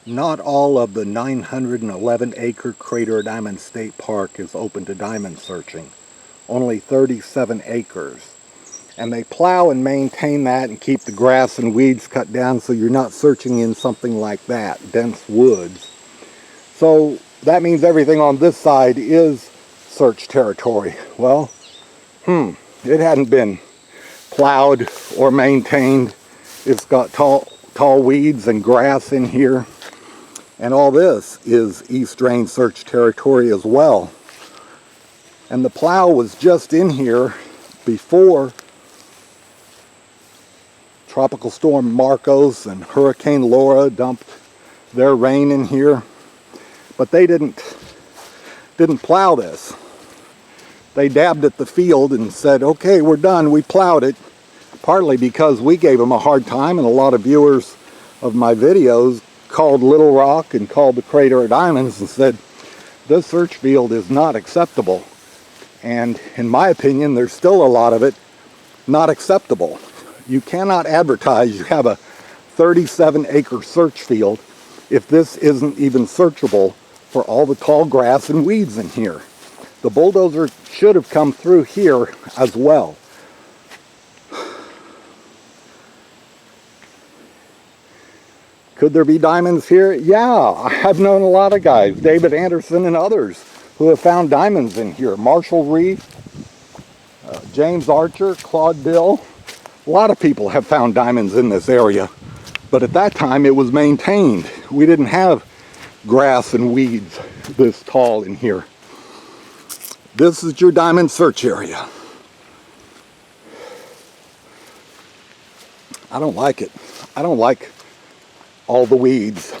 Not all of the 911-acre Crater of Diamond State Park is open to diamond searching. Only 37 acres. And they plow and maintain that and keep the grass and weeds cut down so you're not searching in something like that, dense woods. So that means everything on this side is search territory. Well, it hadn't been plowed or maintained. It's got tall weeds and grass in here. And all this is East Drain search territory as well. And the plow was just in here before Tropical Storm Marcos and Hurricane Laura dumped their rain in here. But they didn't plow this. They dabbed at the field and said, okay, we're done, we plowed it. Partly because we gave them a hard time, and a lot of viewers of my videos called Little Rock and called the Crater of Diamonds and said, this search field is not acceptable. And in my opinion, there's still a lot of it not acceptable. You cannot advertise you have a 37-acre search field if this isn't even searchable for all the tall grass and weeds in here. The bulldozer should have come through here as well. Could there be diamonds here? Yeah, I've known a lot of guys, David Anderson and others, who have found diamonds in here. Marshall Reef, James Archer, Claude Dill. A lot of people have found diamonds in this area. But at that time, it was maintained. We didn't have grass and weeds this tall in here. This is your diamond search area. I don't like it. I don't like all the weeds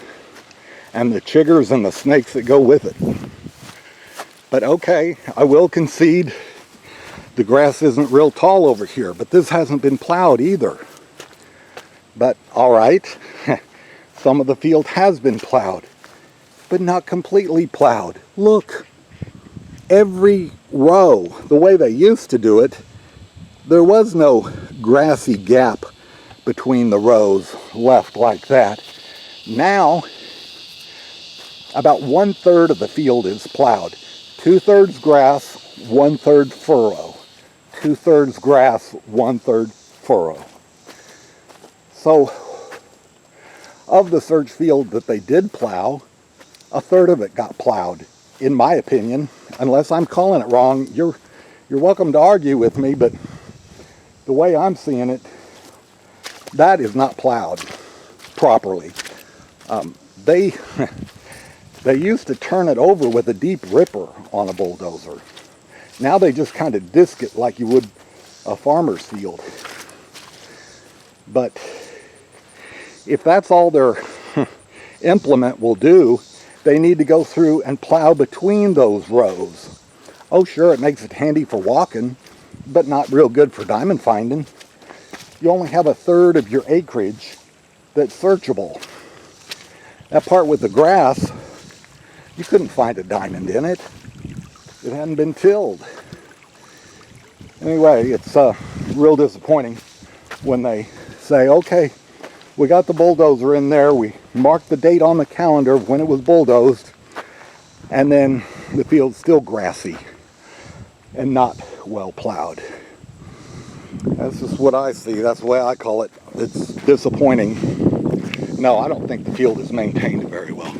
and the chiggers and the snakes that go with it. But okay, I will concede the grass isn't real tall over here, but this hasn't been plowed either. But all right, some of the field has been plowed, but not completely plowed. Look, every row, the way they used to do it, there was no grassy gap between the rows left like that. Now, about 1/3 of the field is plowed. 2/3 grass, 1/3 furrow. 2/3 grass, 1/3 furrow. So, of the search field that they did plow, 1/3 of it got plowed, in my opinion. Unless I'm calling it wrong, you're welcome to argue with me, but the way I'm seeing it, that is not plowed properly. They used to turn it over with a deep ripper on a bulldozer. Now they just kind of disc it like you would a farmer's field. But if that's all their implement will do, they need to go through and plow between those rows. Oh sure, it makes it handy for walking, but not real good for diamond finding. You only have 1/3 of your acreage that's searchable. That part with the grass, you couldn't find a diamond in it. It hadn't been tilled. Anyway, it's real disappointing when they say, okay, we got the bulldozer in there, we marked the date on the calendar of when it was bulldozed, and then the field's still grassy and not well plowed. That's just what I see. That's the way I call it. It's disappointing. No, I don't think the field is maintained very well.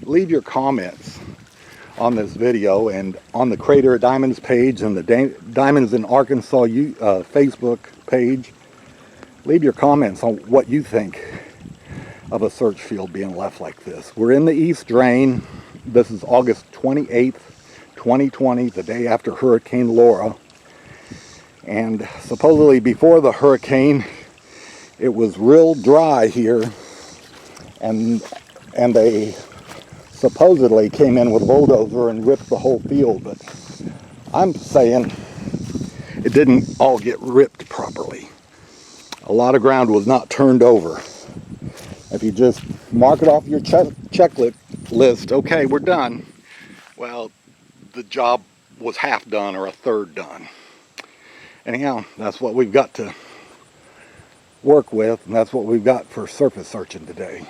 Leave your comments on this video and on the Crater of Diamonds page and the Diamonds in Arkansas Facebook page. Leave your comments on what you think of a search field being left like this. We're in the East Drain. This is August 28th, 2020, the day after Hurricane Laura. And supposedly before the hurricane, it was real dry here, and they supposedly came in with a bulldozer and ripped the whole field, but I'm saying it didn't all get ripped properly. A lot of ground was not turned over. If you just mark it off your checklist, okay, we're done. Well, the job was half done or 1/3 done. Anyhow, that's what we've got to work with, and that's what we've got for surface searching today.